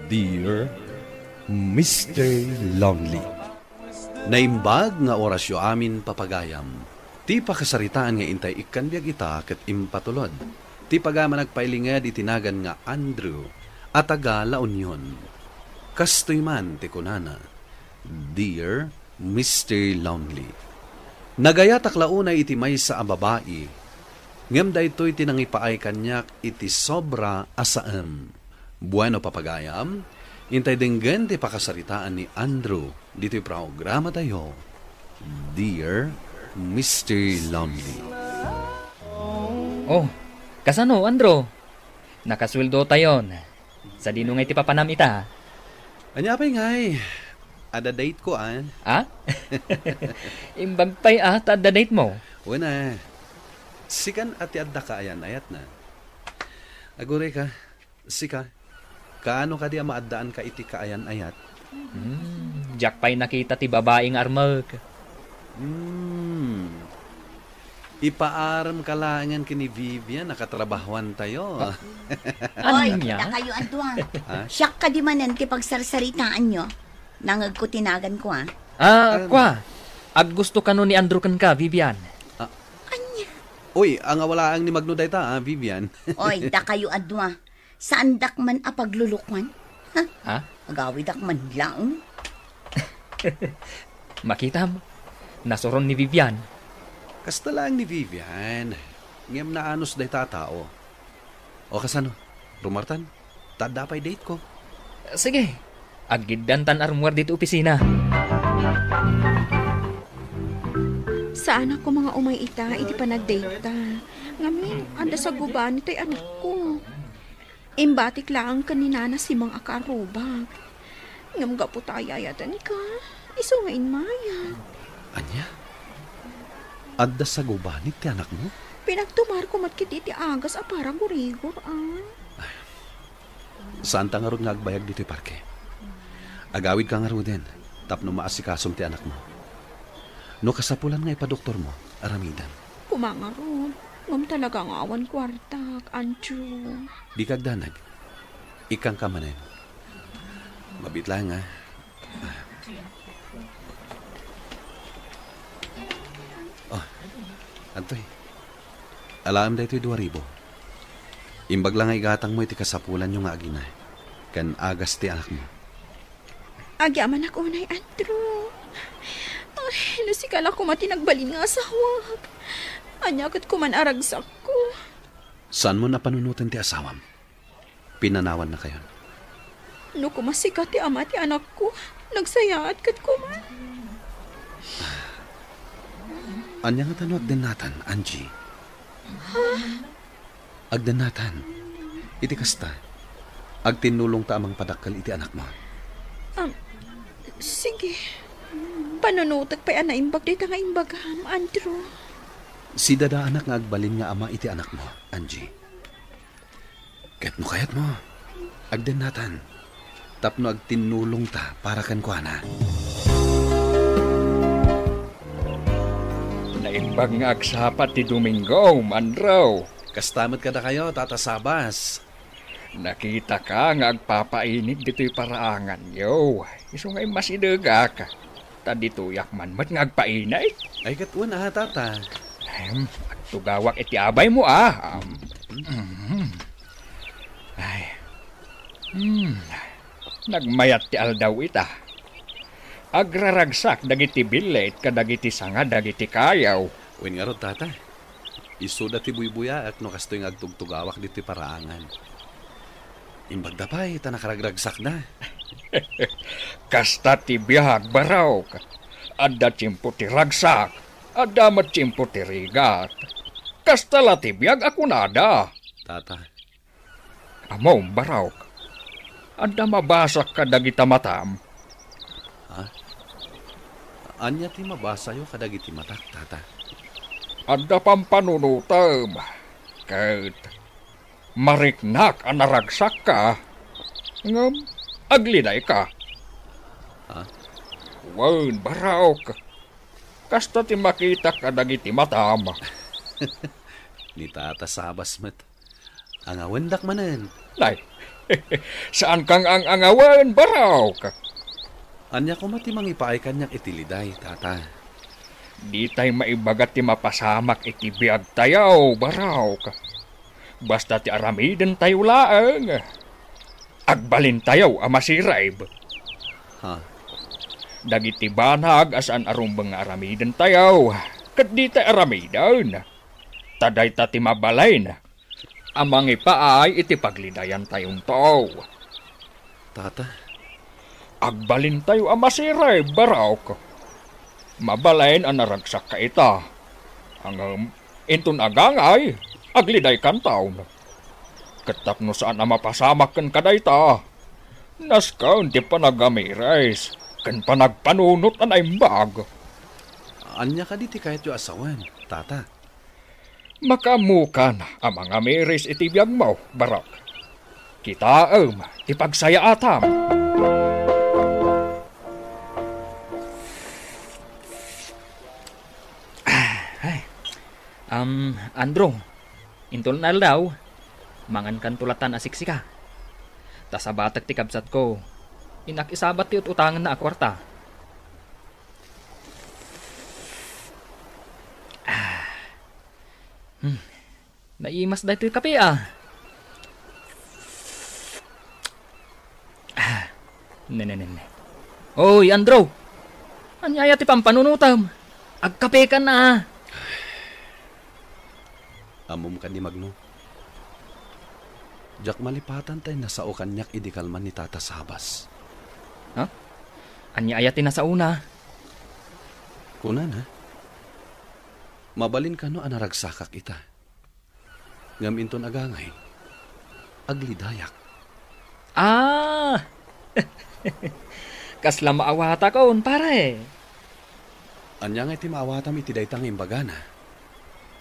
Dear Mr. Lonely, naimbag nga orasyo amin papagayam, ti pakasaritaan nga intay ikan biyag ita ket impatulod, ti pagama nagpailingad itinagan nga Andrew at taga La Union. Kastoy man ti kunana, Dear Mr. Lonely, nagayatak launay iti may sa ababae, ngem daytoy tinangipaay kanyak iti sobra asaan. Bueno papagayam, intay denggen ti pakasaritaan ni Andrew dito'y programa tayo, Dear Mr. Lonely. Oh, kasano, Andrew? Nakasweldo tayon. Sa dinungay ti papanam ita. Anya pa'y ngay, ada date ko Ah? Imbag pa'y ada date mo. Una, sikan ati adda ka ayan ayat na. Agure ka, sika, kaano ka di maaddaan ka iti kaayan ayat? Jack pa'y nakita ti babaeng armag. Ipaaram kalangan kini Vivian, nakatrabahuan tayo. Oy, niya? kita kayo antuan. Siyak ka di manan ti pagsarsaritaan nyo. Nangag ko tinagan ko Kwa. Ag gusto ka nun ni Andrew kan ka, Vivian. Anya. Uy, ang awalaang ni Magno dayta, Vivian. Oy, da kayo adwa. Saan dak man apaglulukman? Ha? Agawid dak man lang. Makita mo. Nasuron ni Vivian. Kasta lang ni Vivian. Ngem na anos day tao. O kasano? Rumartan? Tada pa'y date ko. Sige. Agiddan tan armuar dito opisina. Saan ako mga umay ita, iti pa nag-date ta. Ngamin, anda sa guban ito'y anak ko. Imbatik lang kanina na si mga akarubak. Ngam ga po tayo ayatan ka. Isungain maya. Anya? Adda sa gubanit ti anak mo? Pinagtumar ko matkiti ti agas a parang gurigor Saan ta nga ron nga agbayag dito'y parke? Agawid ka nga ro din. Tapno maasikasom ti anak mo. No kasapulan nga ipadoktor mo, aramidan. Kumangarod. Ngam talaga ang awan kwartak, Andrew. Di kagdanag. Ikang kamanen. Mabit lang Antoy, alam da ito'y 2,000. Imbag lang ay gatang mo iti kasapulan yung nga aginay. Kan agas ti anak mo. Agyaman ako unay, Andrew. Ay, nasikala ko mati nagbalin nga asawa. Anyakot ko man aragsak ko. Saan mo napanunutan ti asawam? Pinanawan na kayo. No kumasikat ti ama ti anak ko. Nagsayaat kat ko man. Anya nga tanong agdanatan, Angie? Agdanatan. Iti kasta. Agtinulong ta amang padakkel iti anak mo. Sige. Panunutag pa yan na imbag dito nga imbagam, Andrew. Si dada anak nga agbalin nga ama iti anak mo, Angie. Ket no kayat mo. Agdanatan. Tapno agtinulong ta para kan kuana. Naimbag nga agsapat ti Domingo, Andrew. Kastamat ka na kayo, Tata Sabas. Nakita ka nga agpapainit dito'y paraangan, yo. Iso nga'y masidaga ka. Tadito yakman mat nga agpainay. Ay katun Tata. Agtugawak iti abay mo, Nagmayat ti aldaw ita. Agraragsak dagiti bilet kadagiti sanga dagiti kayaw. Uwin nga ron, Tata. Isuda ti buybuya at no kastoy nga agtugtugawak dito paraangan. Imbag dapay, tanakaragragsak na. Kasta ti biyag baraw. Adda tiyempo ti ragsak. Adda matiyempo ti rigat. Kasta la ti biyag ako nada. Tata. Amaw baraw. Adda mabasak ka dagita matam. Anya ti mabasa yo kadagiti matak, Tata. Adda pampanunutam. Kahit mariknak ang naragsak ka. Ngam, aglinay ka. Wan, baraok. Kasta ti makita ka dagiti matam. Ni Tata Sabas met. Ang awendak manen. Nay, Saan kang ang angawan, baraw ka? Anya ko matimang ipaay kanyak itiliday, tata. Di tay maibagat ti mapasamak iti biag tayaw, baraw ka. Basta ti aramiden tayo laang. Agbalin tayaw amasirayb. Ha? Dagiti banag asan arumbang aramiden tayaw. Kat di tay aramidan. Taday ta ti mabalay na. Amang ipaay iti paglidayan tayong tao. Tata, Agbalin tayo amasiray, baraw ko. Mabalayin ang naragsak ka ita. Ang intun agangay, agliday kan tao na. Katapno saan na mapasamak kan kadayta. Naskaw di pa nagamirais, kan pa nagpanunot ang aimbag. anya ka di ti kayat yu asawan, tata. Makamukan ang mga miris iti biyag mo, barak. Kita ipagsaya atam. Andro, intol na daw, mangan kan tulatan asiksika. Ta sa batag ti kabsat ko, inakisabat ti utangan na akwarta. Naimas da ito yung kape Ne. Oy, Andro! Anyaya ti pampanunutam. Agkape ka na. Amom ka ni Magno. Jak malipatan tayo na sao kanyak idikalman ni Tata Sabas. Ha? Anyaya ti na sa una. Kunan ha? Mabalin ka no anaragsakak ita. Ngam inton agangay. Aglidayak. Kasla maawata kaon, pare. Anya nga iti maawatam iti daytang imbagana.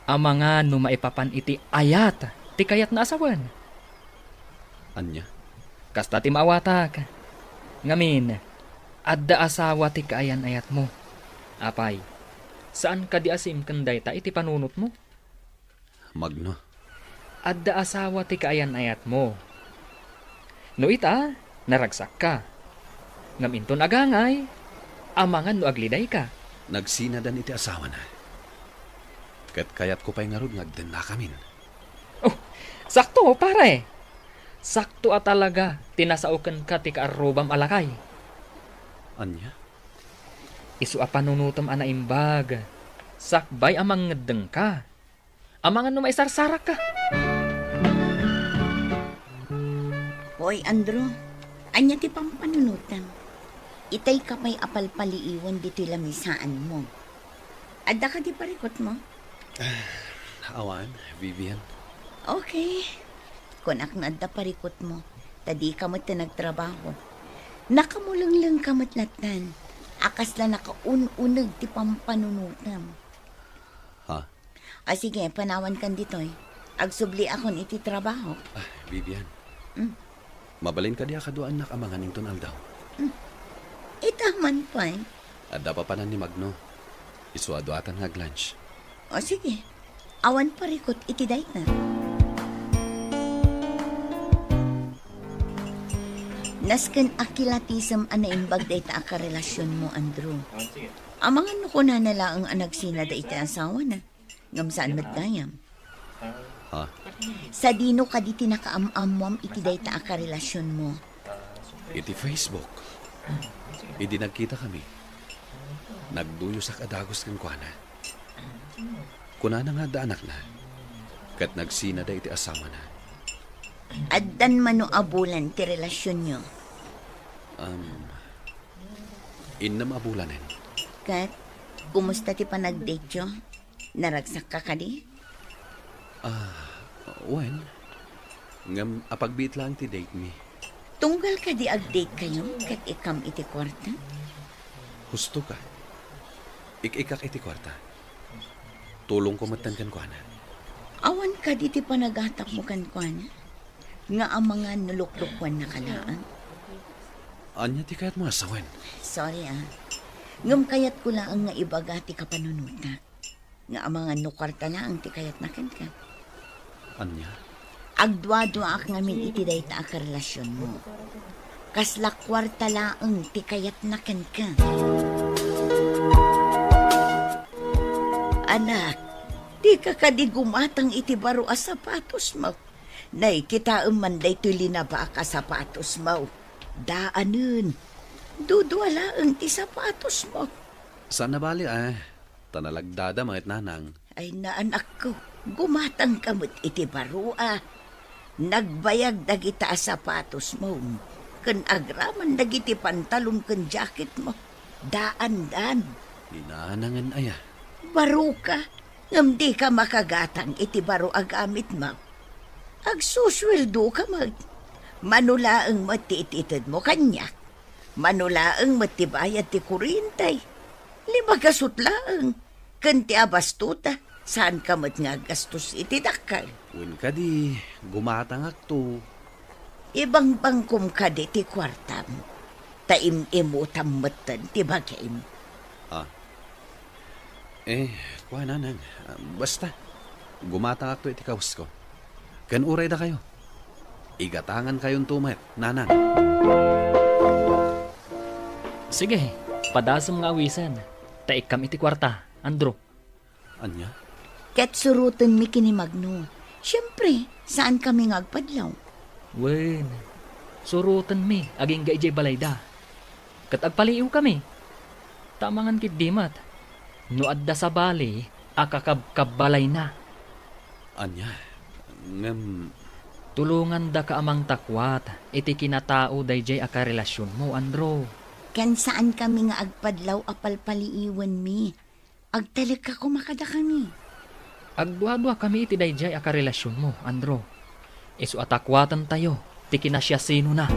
Amanga no maipapan iti ayat, ti kayat na asawan. Anya? Kasta ti maawatak. Ngamin, adda asawa ti kaayan ayat mo. Apay, saan ka di asim kanday ta iti panunot mo? Magno. Adda asawa ti kaayan ayat mo. No ita, naragsak ka. Ngaminton agangay, amangan no agliday ka. Nagsinadan iti asawa na. Kat kayat ko pa'y ngarod ngagden na kamin. Oh, sakto pare. Sakto talaga tinasaukan ka ti kaarubam alakay. Anya? Isu a panunutom ana imbag. Sakbay amang ngedeng ka. Amangan no maisarsarak ka. Hoy, Andro, anya ti pampanunutan. Itay ka may apalpaliiwan dito lamisaan mo. Adda ka di parikot mo? Awan, Vivian. Okay. Kung na adda parikot mo, tadi ka mo't nagtrabaho. Nakamulong-lang ka mo't latan. Akas lang nakaun-unag ti pampanunutan. Ha? Sige, panawan kan ditoy. Agsubli akon iti trabaho. Vivian. Mabalin ka di akaduan na kamangan ng tunal daw. Itaman pa Adda pa panan ni Magno. Isuado atan lunch. O sige, awan parikot iti dayt na. Nasken akilatisam ana imbag dayta aka relasyon mo, Andrew. Amangan no ko na nala ang anagsina da iti asawa na. Ngam saan matgayam. Ha? Sa dino ka di tinakaamamwam iti dayta aka relasyon mo. Iti Facebook. Idi nagkita kami. Nagduyo sa kadagos kang kuana. Kuna na nga da anak na. Kat nagsina da iti asawa na. Addan mano abulan ti relasyon nyo. Innam abulanen. Kat, kumusta ti panag-date nyo? Naragsak ka di? Wen, ngam apagbiit lang ti date mi. Tunggal ka di ag-date kayo kat ikam iti kwarta? Husto ka. Ik-ikak iti kwarta. Tulong ko matan kan kuana. Awan ka di ti panagatap mo kan kuana? Nga ang mga nuluklukwan na kalaan. Anya ti kayat mo asawen. Sorry Ngam kayat ko lang nga ibaga ti kapanunuta. Nga ang mga nukwarta na ang ti kayat na kan. Anya? Agdwa-dwa ak ngamin iti dayta ak relasyon mo. Kasla kwarta laeng ti kayat naken ka. Anak, di ka kadigumatang iti baro a sapatos mo. Nay, kita manday tuli na ba ka sapatos mo? Daanun, dudwalaeng ti sapatos mo. Saan na bali Tanalagdada mga nanang. Ay na anak ko, gumatang kamot iti baro Nagbayag dagita a sapatos mo. Ken agraman dagiti pantalon ken jacket mo. Daan-dan. Inanangan aya. Baro ka, ngam di ka makagatang iti baro agamit mo. Agsusweldo ka manulaang matititid mo kanyak. Manulaang matibayad ti kurintay. 5 kasutlaang. Kanti abastuta, saan ka nga gastos iti dakal. Win ka di, gumatangak to. Ibang bangkum ka di ti kwartam. Taim-imutam matan ti bagay mo. Kuha nanang. Basta, gumatangak to iti kawas ko. Kan uray da kayo. Igatangan kayong tumet, nanang. Sige, padasam nga awisan. Taikam iti kwarta, Andro. Anya? Ket surutan mi kini Magno. Siyempre, saan kami ngagpadlaw? Wen, surutan mi, aging ga ijay balayda. Kat agpaliiw kami. Tamangan kit dimat. No adda sa bali, akakabbalay na. Anya? Ngam... Tulungan da ka amang takwat, iti kinatao dayjay akarelasyon mo, Andro. Ken saan kami nga agpadlaw apalpaliiwan mi? Agtalag ka kumakada kami. Agdwa-dwa kami iti dayjay akarelasyon mo, Andro. Isu atakwatan tayo, ti kinasya sino na.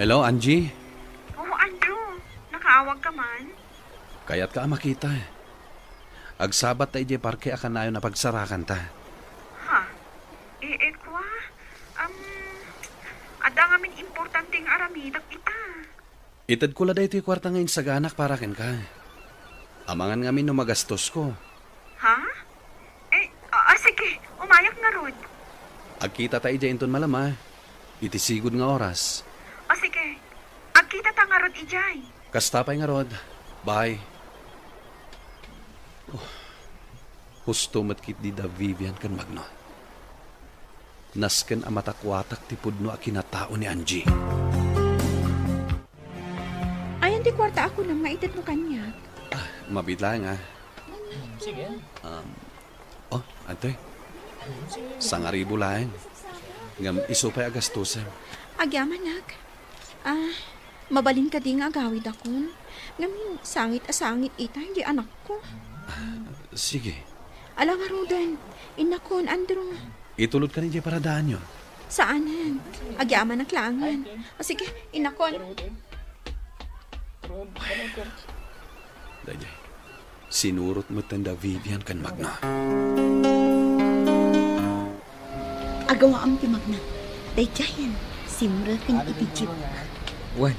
Hello, Angie? Oo, Andrew. Nakaawag ka man? Kaya't ka makita. Agsabat tayo di parke akan na yun na pagsarakan ta. Ha? Kwa? Ada nga min importanteng aramidak ita. Itad ko la dahi ito yung kwarta ngayon sa ganak para ken ka. Amangan nga min no magastos ko. Ha? Sige. Umayak nga rod. Agkita tayo di inton malama. Itisigod nga oras. Sige. Agkita ta nga rod ijay. Kastapay nga rod. Bye. Husto matkit di da Vivian kan Magno. Nasken amatakwatak ti pudno a kinatao ni Angie. Ayan di kwarta ako nang maitid mo kanya. Mabitla nga. Sige. Ante. Sangaribo lain. Ngam iso pa'y agastusan. Agyamanag. Mabalin ka di nga agawid akon. Ngamin, sangit ita, hindi anak ko. Sige. Alam nga Rodan, inakon, Andrew. Itulod ka niya para daan yun. Saanan? Agyaman ang klangan. Sige, inakon. Dayay. Sinurot mo tanda Vivian kan Magna. Agawa ang ti Magna. Dayjayan, simra kan iti jeep. Wen,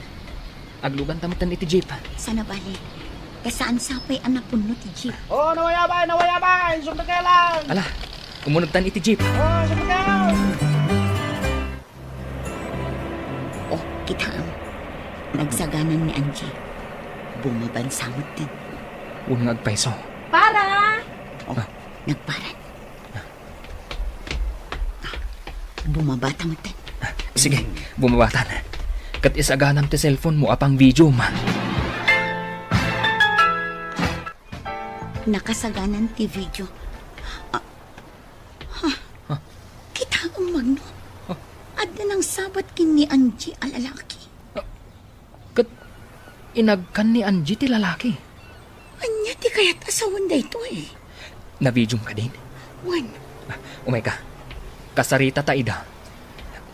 aglugan tamutan iti jeep. Sana bali. Kasaan sapay anak puno ti jeep. Nawayabay! Sumpa ka lang! Ala, umunagtan iti jeep. Sumpa ka! Kita ang nagsaganan ni Angie. Bumabansamot din. Unang agpaiso. Para! Nagparan. Bumabata mo din. Sige, bumabatan. Kat isaganam ti cellphone mo apang video ma. Nakasaganan ti video. Kita ang Magno. Adda ng sabat kini Angie alalaki. Kat inagkan ni Angie ti lalaki. Anya ti kaya't asawan da ito eh. Na-video ka din. Wan. Umay ka. Kasarita ta ida.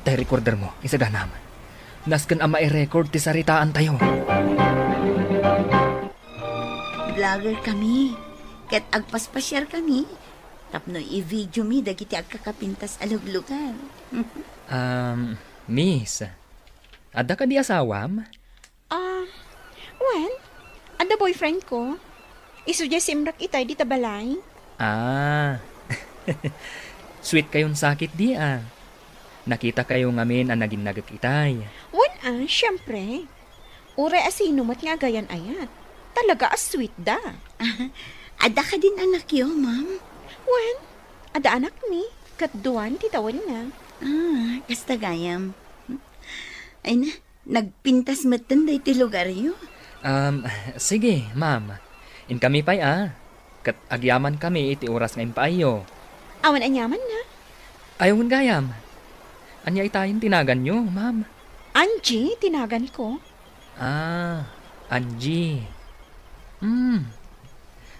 Tay recorder mo, isaganam. Nasken ama i-record ti saritaan tayo. Vlogger kami. Ket agpaspasyar kami. Tapno i-video mi dagiti agkakapintas aluglugan. Miss. Adda ka di asawam? Well, ada boyfriend ko. Isu jay simrak itay di tabalay. Ah, sweet kayong sakit di ah. Nakita kayo ngamin ang naging nagakitay. Siyempre. Ure asino mat nga gayan ayat. Talaga sweet da. Ada ka din anak yo, ma'am. Wen, ada anak mi. Katduan titawan na. Kasta gayam. Ay na, nagpintas matan da iti lugar yo. Sige, ma'am. In kami pa'y Kat agyaman kami iti oras ngayon paayo. Awan anyaman na. Ayaw gayam. Anya itayin tinagan nyo, ma'am. Angie, tinagan ko. Angie.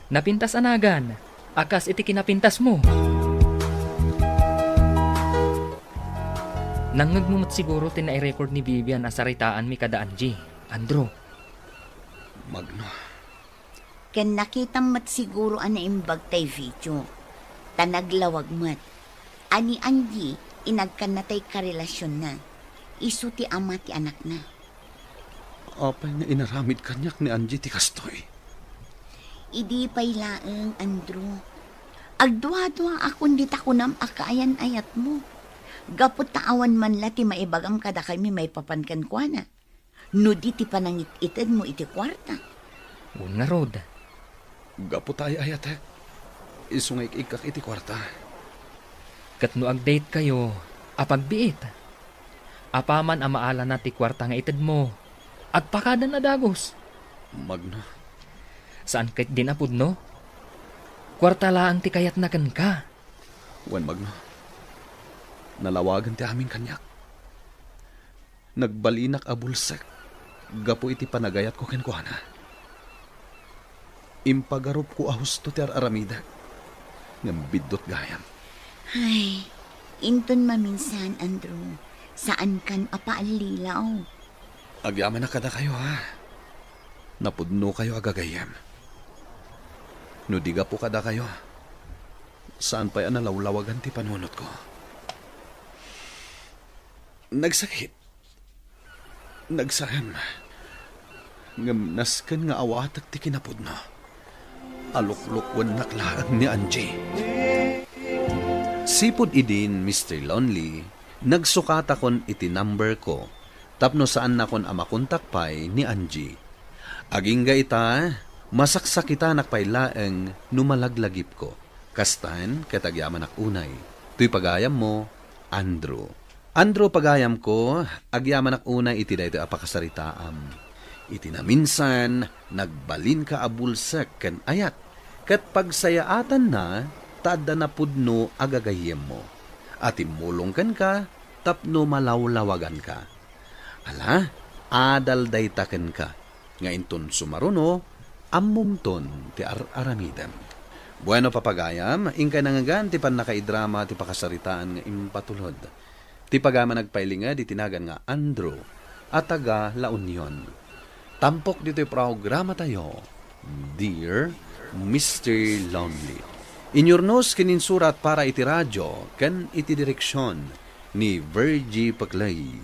Napintas anagan. Akas iti kinapintas mo. Nangagmumot siguro tinai-record ni Vivian asaritaan mi kada Angie. Andrew. Magno. Ken nakita mat siguro ana imbag tay video. Tanaglawag mat. Ani Angie, inagkan na tay karelasyon na. Isu ti ama ti anak na. Apay nga inaramid kanyak ni Angie ti kastoy. Idi pay laeng, Andrew. Agdwa-dwa akong dit ako nam akaayan-ayat mo. Gapot taawan man la ti maibagam kada kami may papankan kwa na. No di ti panangit-ited mo iti kwarta. Nga rod. Gapo tayo ayatek. Isungay ikak iti kwarta. Kat no ag-date kayo, apagbiit. Apaman ang maala na ti kwarta nga ited mo. Agpakada na dagos. Magno. Saan kahit din apod no? Kwarta laang ti kayat na ka. Wan Magno. Nalawagan ti aming kanyak. Nagbalinak abulsek. Gapo iti panagayat ko kenkuana. Impagarup ko ahusto ti aramida. Ngambidot gayam. Ay, inton maminsan, Andrew. Saan kan apaalilaw? Agyaman na kada kayo ha. Napudno kayo agagayam. Nudiga po kada kayo. Saan pa'y analawlawagan ti panunot ko? Nagsakit. Nagsaham. Ngamnaskan nga awatak ti kinapudno. Aluklukwan naklaan ni Angie. Sipod idin, Mr. Lonely, nagsukata kon iti number ko. Tapno saan na kon amakontak pay ni Angie. Aging ga ita, masaksak kita nakpailaeng numalaglagip ko. Kastan, katagyaman unay. Tuy pagayam mo, Andrew. Andrew pagayam ko, agyaman unay iti da ito apakasaritaam. Iti na minsan, nagbalin ka abulsak ken ayat. Kat pagsayaatan na, tada na pudno agagayem mo. At imulong ka, tapno malawlawagan ka. Ala, adal daytaken ka. Nga inton sumaruno, ammumton ti aramidem. Bueno papagayam, ingkay nangagan ti pan nakaidrama ti pakasaritaan nga impatulod. Ti pagama nagpailingad itinagan nga Andrew at taga La Union. Tampok dito'y programa tayo, Dear Mr. Lonely. Inyurnos kininsurat para iti radyo ken iti direksyon ni Virgie Paclay.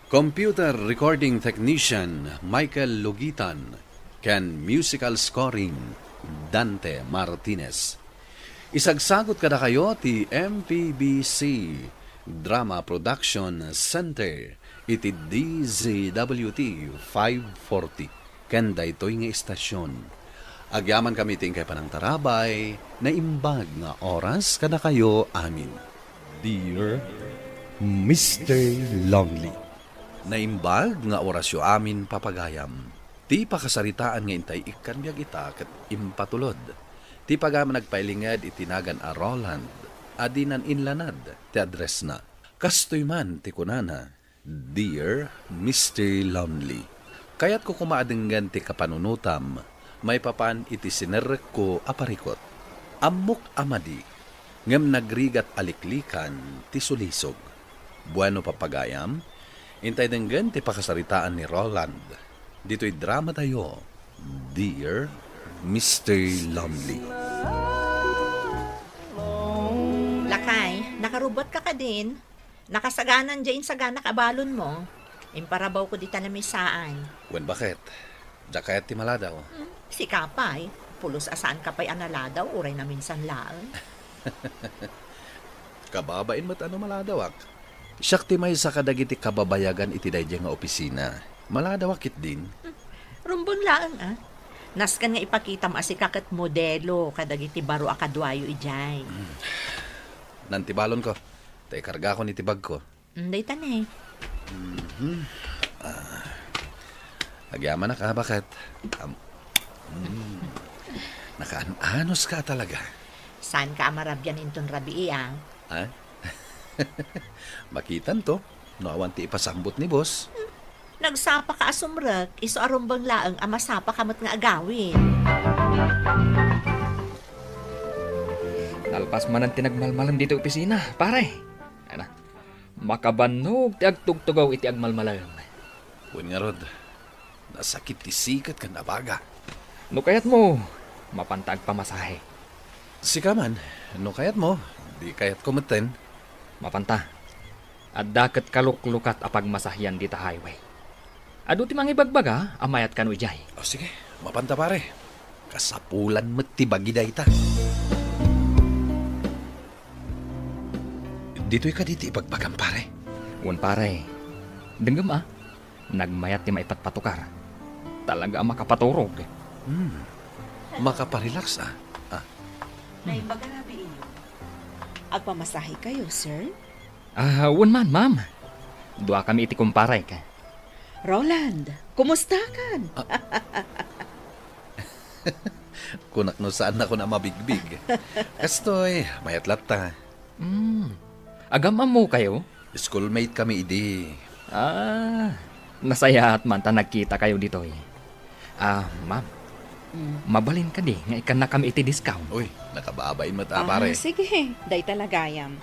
Computer recording technician Michael Logitan ken musical scoring Dante Martinez. Isagsagot kada kayo ti MPBC Drama Production Center iti DZWT 540 ken daytoy nga istasyon. Agyaman kami tingkay panang tarabay na imbag nga oras kada kayo amin. Dear Mr. Lonely, naimbag nga orasyo amin papagayam. Ti pakasaritaan nga intay ikan biyag ita ket impatulod. Ti pagama nagpailingad itinagan a Roland, adinan inlanad ti address na. Kastoy man ti kunana, Dear Mr. Lonely. Kaya't ko kumaadenggan ti kapanunutam, may papan iti sinerek ko aparikot. Amok amadi, ngem nagrigat aliklikan ti sulisog. Bueno papagayam, intay denggan ti pakasaritaan ni Roland. Dito'y drama tayo, Dear Mr. Lonely. Lakay, nakarubot ka din. Nakasaganan dyan sa ganak abalon mo. Imparabaw ko dita na may saan. Wen bakit? Jakayat ti maladaw. Si Kapay, Pulos asaan ka pa'y analadaw, uray na minsan lang. Kababain mo't ano maladawak. Siyak ti may sa kadagiti kababayagan iti dayjay nga opisina. Maladawakit din. Rumbon lang, Naskan nga ipakita mo asi kakat modelo, kadagiti baro akadwayo ijay. Nantibalon ko. Tay karga ko ni tibag ko. Day tanay. Agyaman na ka, bakit? Nakaanos ka talaga. Saan ka amarabyan inton rabi Ha? Makitan to. No awan ti ipasambot ni boss. Nagsapa ka asumrek, iso arumbang laang amasapa kamot nga agawin. Nalpas man ang tinagmalmalan dito opisina, pare. Ano? Makabanog ti agtugtugaw iti agmalmalan. Kun nga rod, nasakit ti sikat ka na baga. No kayat mo, mapantag pamasahe. Sika man, no kayat mo, di kayat kumuten. Mapanta. At daket kaluklukat apag masahyan dita highway. Adu ti mangibagbaga, amayat kanu ijay. O sige, mapanta pare. Kasapulan mo't ti bagi dayta. Dito'y ka diti ipagbagan pare. Un pare, denggam nagmayat ti maipatpatukar. Talaga makapaturog. Makaparelax Naimbaga na iyo. Agpamasahe kayo, sir? Un man, ma'am. Dua kami iti kumparay ka. Roland, kumusta kan? Kunak no saan ako na mabigbig. Kastoy, mayat lata. Agam mo kayo? Schoolmate kami idi. Nasaya at man ta nagkita kayo dito eh. Ma'am. Mabalin ka di, nga ikan na kami iti discount. Uy, nakababay mo ta pare. Sige, day talagayam.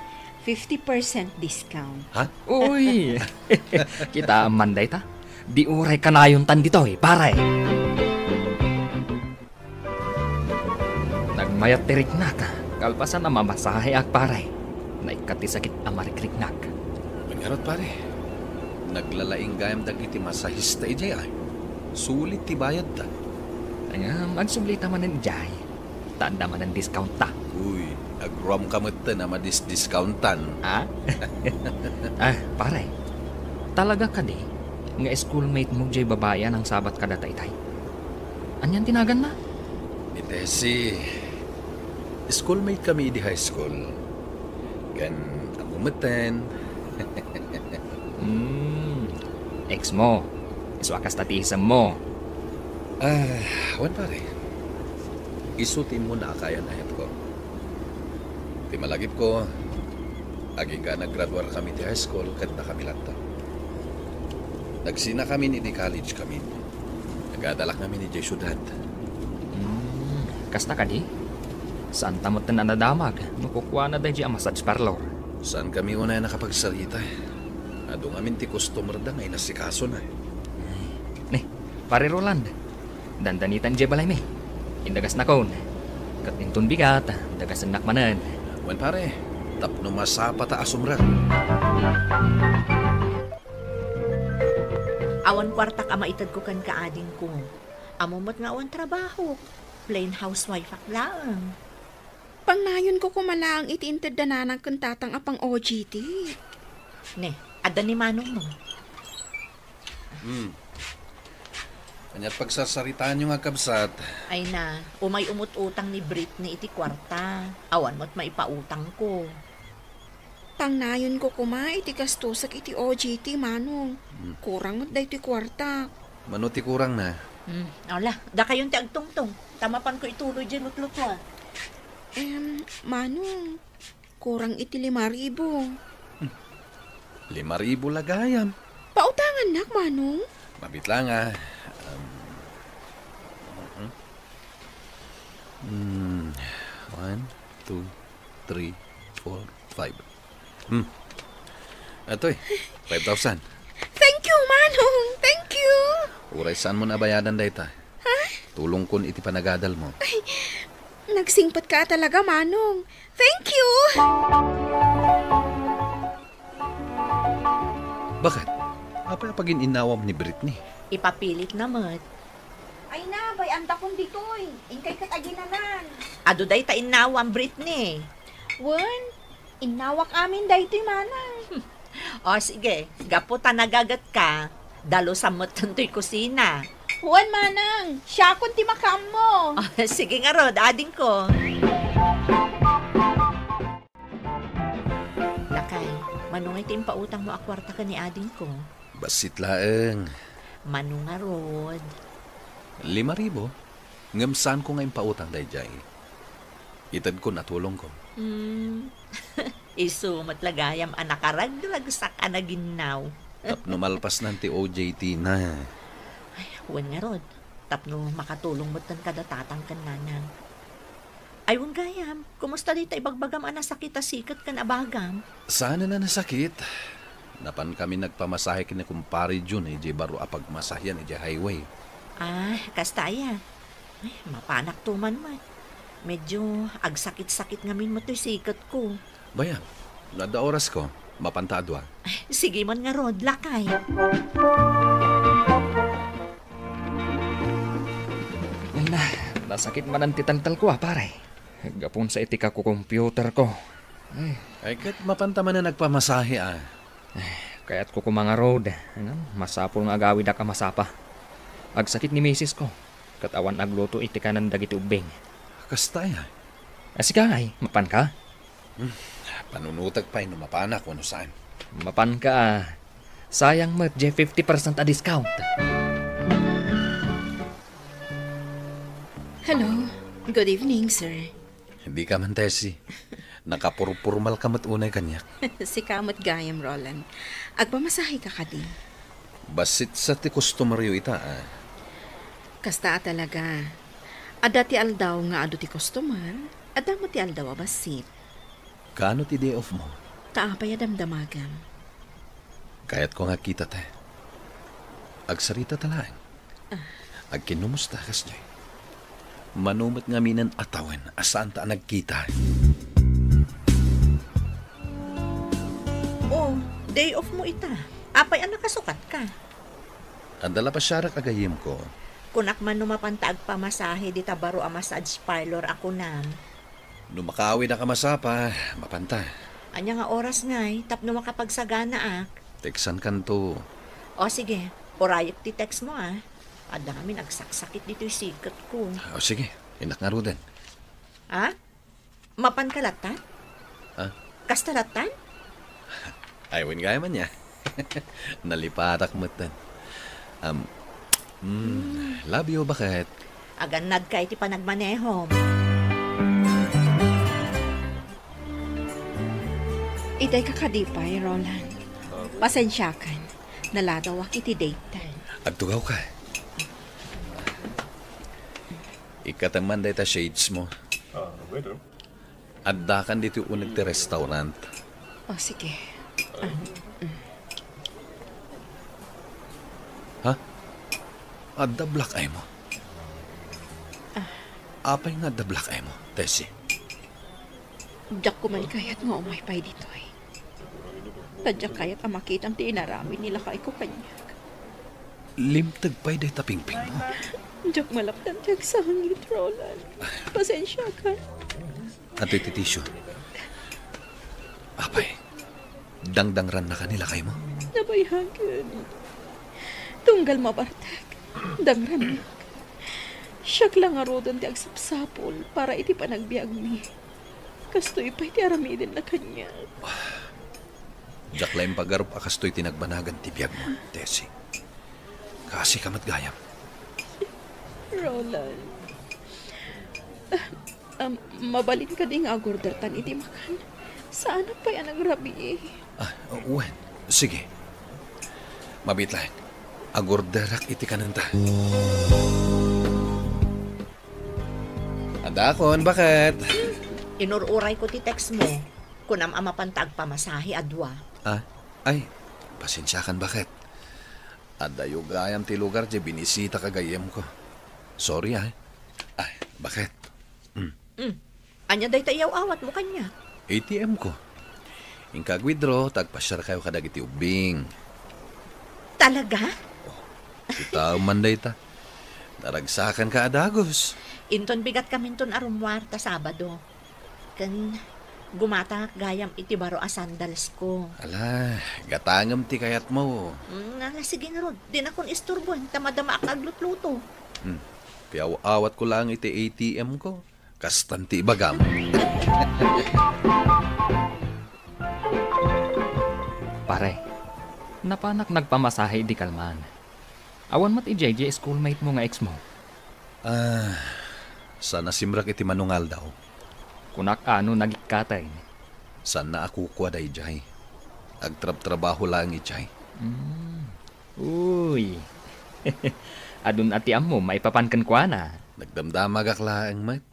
50% discount. Ha? Uy, kita manday ta. Di uray ka na yung tan dito eh, pare. Nagmayat tirik na ka. Kalpasan na mamasahe ak pare. Naikati sakit amarikrik nak. Mangarot pare. Naglalaing gayam dagiti masahista ijay ay. Sulit ti bayad ta. Nga, magsublita man ng ijay. Tanda man ng discount ta. Uy, agrom kamot na madis-discountan. Pare. Talaga ka di. Nga schoolmate mo jay babayan ang sabat kada taytay. Anyan tinagan na? Ni Tessie. Schoolmate kami di high school. Kan amumeten. Ex mo. Iswakas tatiisam mo. Wan pare. Isutin mo na akayan ayat ko. Di malagip ko. Aging ka naggraduar kami di high school kat na kami lata. Nagsina kami ni college kami. Nagadalak kami ni Jay Syudad. Kasta ka di? Saan tamot na nadamag? Makukuha na dahi ang massage parlor. Saan kami unay nakapagsalita? Ado ngamin ti customer da ngay nasikaso na. Pare Roland. Dandanitan jay balay mi. Indagas na kon. Katintun bigat, dagas anak manan. Wan pare, tapno masapa ta asumran. Awan kwartak ama itad ko kan kaading ko. Amumot nga awan trabaho. Plain housewife ak lang. Pangnayon ko kumalaang itiintad na nanang kantatang apang OGT. Ada ni manong mo. Kanya't pagsasaritaan yung agkabsat. Ay na, umay umut-utang ni Britney iti kwarta. Awan mo't maipautang ko. Pangnayon ko kuma iti gastusak iti OGT, manong. Kurang mo iti kwarta. Manuti kurang na. Ala, da kayong ti agtungtong. Tamapan ko ituloy dyan lutlutwa. Manong, kurang iti 5,000. 5,000 lagayam. Pautangan nak, manong. Mabit lang 1, 2, 3, 4, 5. Atoy, 5,000. Thank you, manong. Thank you. Uray saan mo nabayadan dayta? Tulong kun iti panagadal mo. Nagsingpat ka talaga, manong. Thank you. Bakit? Apa pagin inawam ni Britney? Ipapilit na mat. Ay na, bay anda kong ditoy. Inkay kataginanan. Ado day ta inawang Britney. Wen, inawak amin daytoy manang. O sige, gapo ta nagagat ka. Dalo sa matantoy kusina. Wen manang, siya kun ti makam mo. Sige nga Rod, ading ko. Lakay, manungay tim pautang mo akwarta ka ni ading ko. Basit laeng. Manung nga Rod. 5,000. Ngamsan ko ngayon pautang dayjay. Itad ko natulong ko. Isu matlagayam anak karagdragsak anaginaw. Tapno malpas nanti OJT na. Wen nga Rod, tapno makatulong mo tan kada tatang kan nanang. Ay, wen gayam, kumusta dito ibagbagam anasakit sikat kan abagam? Sana na nasakit. Napan kami nagpamasahe kina kumpare Jun eh, baro apagmasahyan eh, highway. Ah, kastaya. Ay, mapanak tuman man. Medyo agsakit-sakit ngamin mo to'y sikat ko. Bayan, nada oras ko, mapantadwa. Sige man nga Rod, lakay. Na, nasakit man ang titangtal ko pare. Gapon sa etika ko computer ko. Ay, kat mapantaman na nagpamasahe Kaya't ko mga road. Masapol nga agawid ka masapa. Agsakit ni misis ko. Katawan agluto itika ng dagiti ubing. Kastaya. Asika ay, mapan ka? Panunutag pa no mapana kung ano saan. Mapan ka. Sayang mo, 50% a discount. Hello. Good evening, sir. Hindi ka man, Tessie. Nakapurmal ka mat unay kanyak. Si Kamot Gayam, Roland. Agpamasahe ka din. Basit sa ti customeryo ita Kasta talaga. Ada ti aldaw nga ado ti customer, ada mo ti aldaw basit. Kano ti day off mo? Kaapay damdamagam. Kaya't ko nga kita te. Agsarita talang. Agkinumusta kas niya. Manumot nga minan atawan asaan ta nagkita. Oh, day off mo ita. Apay ang nakasukat ka. Andala pa siya agayim ko. Kunak man numapantag pamasahe di tabaro a massage parlor ako nam. Numakawin na kamasapa, mapanta. Anya nga oras ngay, tapno makapagsagana ak. Teksan kanto. O sige, orayok ti text mo Adami nagsaksakit dito yung sikat ko. O sige, inak nga rudan. Ha? Mapan kalatan? Ha? Kastalatan? Aywin gaya man niya. Nalipatak mo tan. Love you, bakit? Aganad ka iti panagmanehom. Itay kakadipay, Roland. Pasensyakan. Naladawak iti daytan. Agtugaw ka. Ikataman day ta shades mo. Addakan dito unag ti restaurant. O, sige. Ha? Adda black eye mo? Apay nga adda black eye mo, Tessie? Diyak ko man kayat nga umay pay dito eh. Tadyak kayat ang makitang tinarami nila kay ko kanyak. Limtag pa'y day tapingping mo. Diyak malaptan diyak sa hangit, Roland. Pasensya ka. Ato'y titisyo. Apay, dangdangran na kanila kay mo? Nabayhagan. Tunggal mabartag. Dangran. Siyak lang arodan ti agsapsapol para iti panagbiag mi. Kastoy pa'y ti aramidin na kanya. Diyak lang pagarup akasto'y tinagbanagan tibiyag mo, Tessie. Kasi kamat gayam. Roland. Mabalin ka din nga agordertan iti makan. Saan pa yan ang rabi eh? Wen, sige. Mabit lang. Agorderak iti kananta. Adakon, bakit? Inururay ko ti text mo. Kunam ama pantag pamasahe adwa. Ay, pasensyakan bakit? Adayo gayam ti lugar di binisita kagayam ko. Sorry Ay, bakit? Anya day tayaw awat mo kanya. ATM ko. Ingkag withdraw, tagpasyar kayo kadag iti ubing. Talaga? Kita manday ta. Naragsakan ka adagos. Inton bigat kami ton arumwarta Sabado. Kan gumata gayam iti baro a sandals ko. Ala, gatangam ti kayat mo. Nga sige nga rod, di na kon isturbuan, tamadama ak aglutluto. Piaw-awat ko lang iti ATM ko. Kastan ti ibagam. Pare, napanak nagpamasahe di kalman. Awan mat i JJ schoolmate mo nga ex mo. Sana simrak iti manungal daw. Kunak ano nagikatay. Sana ako kwa day jay. Agtrab-trabaho lang ichay. Uy. Adun ati mo, maipapankan kwa na. Nagdamdamag aklaang mat.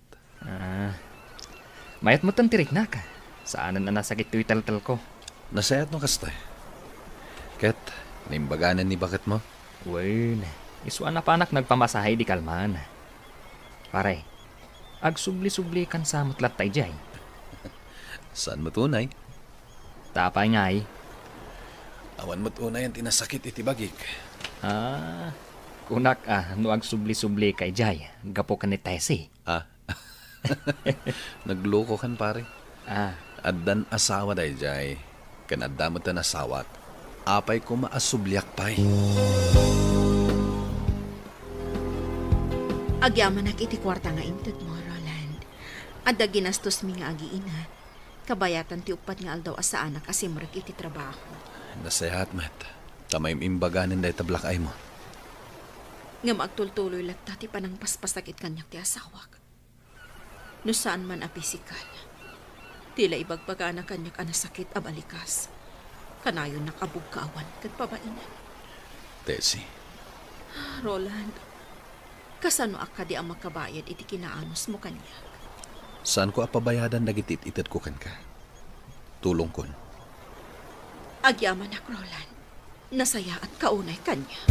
Mayat mo tirik na ka. Saanan na nasakit to'y taltal ko. Nasayat no kastay. Ket, nimbaganan ni bakit mo? Well, iswa na panak nagpamasahay di kalman. Pare, agsubli-subli kan sa mutlat tay jay. Saan mo tunay? Tapay nga eh. Awan mo tunay ang tinasakit iti bagik. Kunak no agsubli-subli kay jay. Gapo ka ni Tessie. Nagloko kan pare. Addan asawa day jay. Kanadamot na asawat. Apay ko maasubliak pay. Agyaman nak iti kwarta nga inted mo, Roland. Adda ginastos mi nga agiina. Kabayatan ti upat nga aldaw asa anak asimrek iti trabaho. Nasayat mat. Tamay imbaganin day tablak ay mo. Nga magtultuloy latta ti panang paspasakit kanyak ti asawak. No saan man a pisikal. Tila ibagbaga na kanyak anasakit a balikas. Kanayon nakabog kaawan kat pabainan. Tessie. Roland, kasano akadi ang makabayad iti kinaanos mo kanya? Saan ko apabayadan nagitit itat ko kan ka? Tulong kon. Agyaman ak, Roland. Nasaya at kaunay kanya.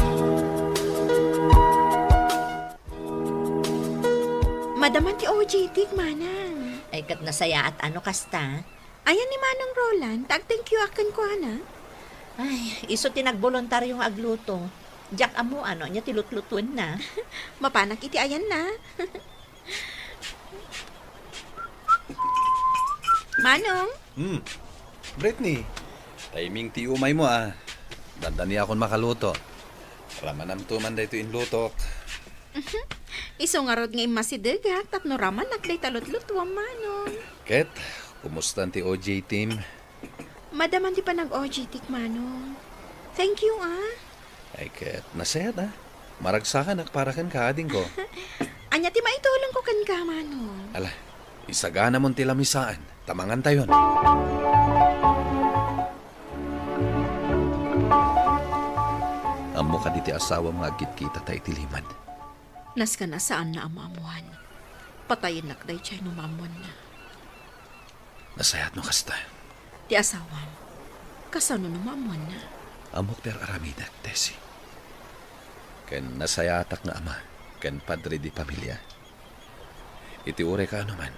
Madaman ti OJT, manang. Ay kat nasaya at ano kasta? Ayan ni Manang Roland, tag-thank you akan ko, ana. Ay, iso tinagbolontaryong agluto. Jack amo ano, niya tilutlutuan na. Mapanak iti ayan na. Manong? Brittany, timing ti umay mo Dandani akon makaluto. Ramanam tuman da ito inlutok. Iso nga rod nga imasidegak, tapno raman nagday talot-lutuang, Manong. Ket, kumusta ti OJ team? Madaman di pa nag-OJT, Manong. Thank you, Ay ket, nasayat Maragsakan para kan kaading ko. Anya ti maitulong ko kan ka, Manong. Ala, isagana mon ti lamisaan. Tamangan tayon. Amo ka di ti asawa mga agit-kita ta itilimad. Nas ka na saan na amamuan. Patayin nakday chay numamuan na. Nasayat no kasta. Ti asawa, kasano numamuan na. Amok ter aramidak, Tessie. Ken nasayatak nga ama, ken padre di pamilya. Iti ure ka ano man,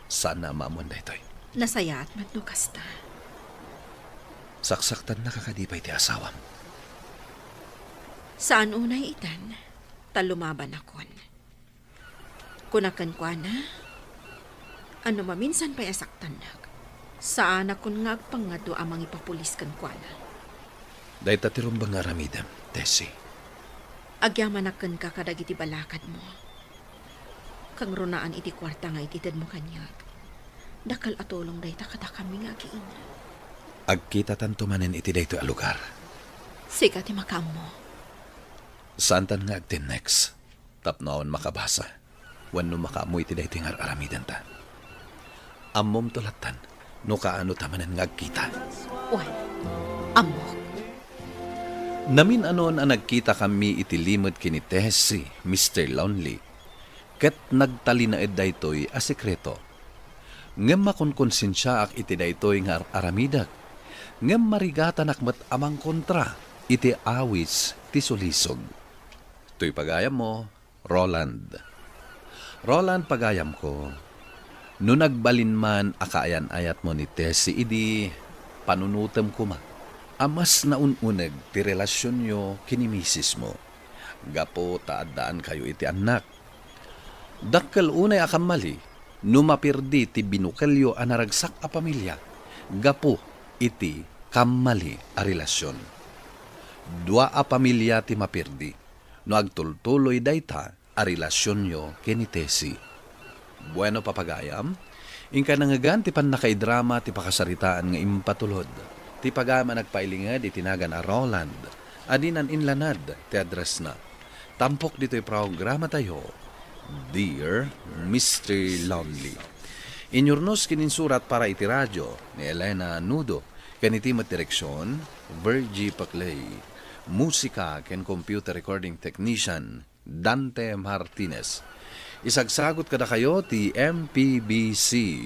saan na amamuan da ito'y. Nasaya at madno kasta. Saksaktan na kakadipay ti asawam. Saan unay itan, talumaban akon. Kunakan kwa na, ano maminsan pa'y asaktan nak. Saan akon nga agpangado amang ipapulis kan kwa na. Dahil tatirumbang nga ramidam, Tessie. Agyaman akan ka kadag iti balakad mo. Kang runaan iti kwarta nga ititad mo kanyag. Dakal atulong dahi takada kami nga agiin. Agkita tanto manen iti dayto a lugar. Sika ti makam mo. Santan nga agtin next. Tapnaon makabasa. Wano makamu iti dayto nga aramidan ta. Ammom tulatan. No kaano tamanen nga agkita. Uy, amok. Namin anon ang nagkita kami itilimod kini Tessie, Mr. Lonely. Ket nagtali na ed daytoy a sekreto. Ngem makonkonsensya ak iti daytoy nga aramidak. Ngem marigatan akmat amang kontra iti awis ti sulisog. Tuy pagayam mo, Roland. Roland pagayam ko. No nagbalin man akaayan-ayat mo ni Tessie idi panunutem ko ma. Amas na ununeg ti relasyon nyo kini misis mo. Gapo taadaan kayo iti anak. Dakkel unay akamali, numapirdi ti binukelyo a naragsak a pamilya. Gapo iti kamali a relasyon. Dua a pamilya ti mapirdi, no agtultuloy dayta a relasyon nyo kenitesi. Bueno papagayam, ingka nangagan ti panakaidrama ti pakasaritaan nga impatulod. Ti pagama nagpailingad itinagan a Roland, adinan inlanad ti address na. Tampok dito'y programa tayo, Dear Mr. Lonely. Inyurnos kininsurat para iti radyo ni Elena Nudo, kanitimat direksyon, Virgie Paclay. Musika ken computer recording technician, Dante Martinez. Isagsagot kada kayo ti MPBC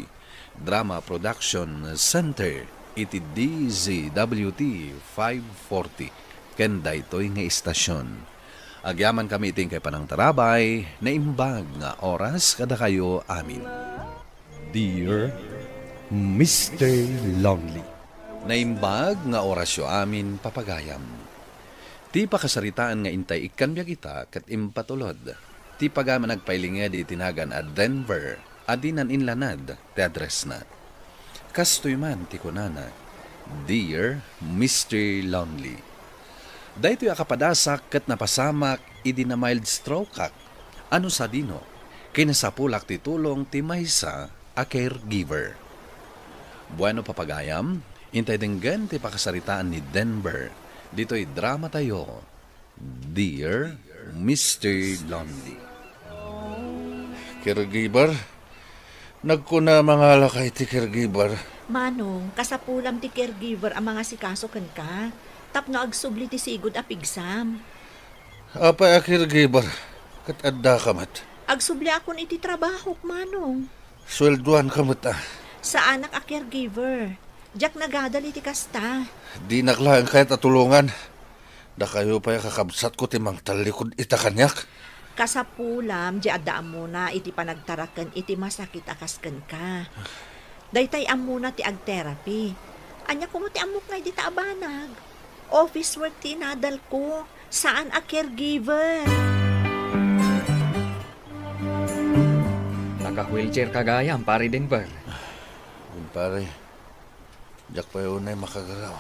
Drama Production Center iti DZWT 540 ken daytoy nga istasyon. Agyaman kami iting kay panang tarabay na imbag nga oras kada kayo amin. Dear Mr. Lonely, naimbag nga orasyo amin papagayam. Ti pakasaritaan nga intay ikanbyag ita kat impatulod. Ti pagama nagpailinged itinagan at Denver, adinan inlanad, ti address na. Kastoy man ti kunana, Dear Mr. Lonely. Daytoy akapadasak kat napasamak idi na mild stroke kak. Ano sa dino? Kinasapulak ti tulong ti maysa a caregiver. Bueno papagayam, intay denggan ti pakasaritaan ni Denver. Dito'y drama tayo, Dear Mr. Lonely. Caregiver? Nagkuna mga lakay ti caregiver. Manong, kasapulam ti caregiver ang mga sikaso ken ka. Tapno agsubli ti sigod a pigsam. Apay a caregiver, kat adda kamat. Agsubli akon iti trabaho, manong. Swelduan kamat ah. Sa anak a caregiver. Diyak nagadal iti kasta. Di naklaan kahit atulungan. Da kayo pa'y kakabsat ko timang talikod ita kanyak. Kasapulam, di adaan mo na iti panagtarakan iti masakit akasken ka. Daytay amuna ti ag-therapy. Anya ko mo ti amok nga iti taabanag. Office work ti nadal ko. Saan a caregiver? Naka-wheelchair kagayam, pare Denver. Pare, diyak pa yun ay makagalaw.